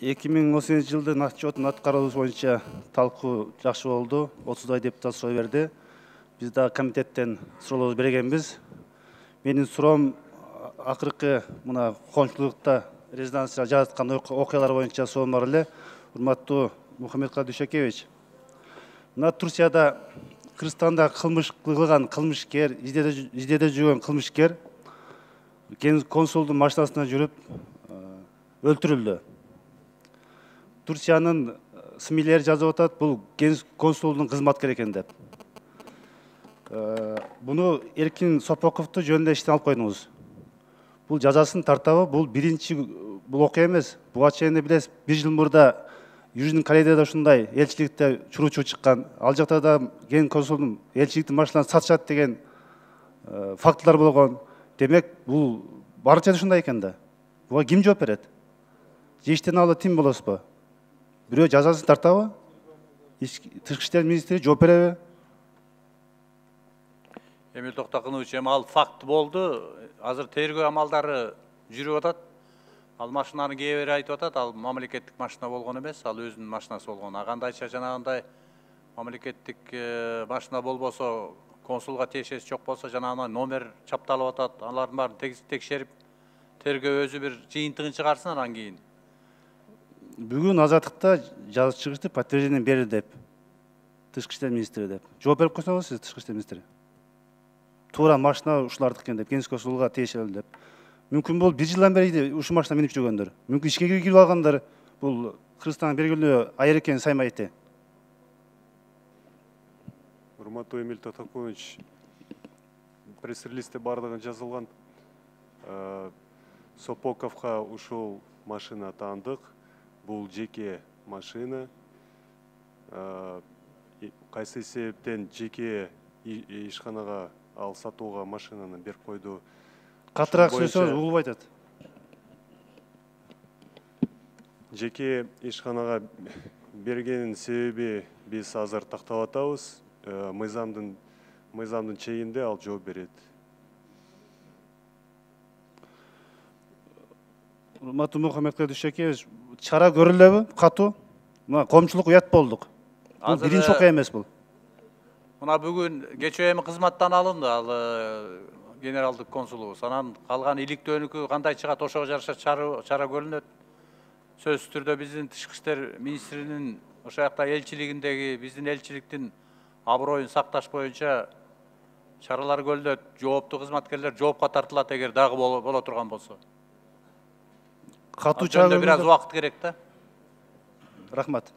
2018 жылдын отчетун аткаруубуз боюнча талкуу жакшы болду. 30 депутат суроо берди. Биз да комитеттен суроолорду бергенбиз. Менин суроом акыркы мына коомчулукта резонанс жараткан окуялар боюнча суроом бар эле. Урматтуу Мухаммедкалый Дүйшөкевич. Мына Турцияда Кыргызстанда кылмыш кылган кылмышкер, издеде жүргөн кылмышкер консулдун машинасына жүрүп өлтүрүлдү. Турциянын СМИлери жазып атат, бул консулдун кызматкери экен деп. Буну Эркин Сопоковду жөнүндө иштен алып койдуңуз. Бул жазасын тартабы, бул биринчи бул окуя эмес. Буга чейин билесиз, 1 жыл мурда Южный Кореяда ушундай элчиликте чуруу чыккан. Ал жакта да консулдун элчиликтин машинасын сатышат деген фактылар болгон. Демек, бул барча ушундай экен да. Буга ким жооп берет? Же иштен алып тим болосузбу? Бирөө жазасын тартабы? Тышкы иштер министри жооп береби? Эмил Токтогонович, ал факт болду. Азыр тергөө амалдары жүрүп атат. Ал машинаны кээ бери айтып атат, ал мамлекеттик машина болгон эмес, ал өзүнүн машинасы болгон. Кандайча жанагындай мамлекеттик машина болбосо, консулга тиешеси жок болсо, жанагындай номер чапталып атат. Алардын баарын текшерип, тергөө өзү бир жыйынтыгын чыгарсын, анан кийин. Бүгүн Азаттыкта жазып чыгышты, подтверждение берди деп. Тышкы иштер министри деп. Жооп берип койсоңуз сиз, тышкы иштер министри. Туура машина ушулардыкы экен деп, Кеңес консулга тиешелүү деп. Мүмкүн бул 1 жылдан бери ушу машина минип жүргөндөр. Мүмкүн ишке кирип алгандар, бул Кыргызстандын белгилүү айыр экени саймайты. Урматтуу Эмил Токтогонович, пресс-релизде бардыгы жазылган. Сопоковго ушул машина таандык. Бул жеке машина. Кайсы себептен жеке ишканага ал сатууга машинаны берип койду? Катыраак сөзсөз угулбай атат. Жеке ишканага бергенин себеби биз азыр тактап атабыз. Мыйзамдын чегинде ал жооп берет. Урматтуу Мухаммедкалый Дүйшөкевич, чара көрүлөбү? Катуу? Мына коомчулук уят болдук. Бул биринчи окуя эмес бул. Мына бүгүн кечээ эми кызматтан алынды ал генералдык консулубуз. Анан калган иликтөөнүкү кандай чыгат, ошого жараша чара көрүнөт. Сөзсүз түрдө биздин тышкы иштер министринин ошол жакта элчилигиндеги биздин элчиликтин аброюн сакташ боюнча чаралар көрүлөт. Жооптуу кызматкерлер жоопко тартылат эгер дагы боло турган болсо. Катуу чара бир аз убакыт керек да. Рахмат.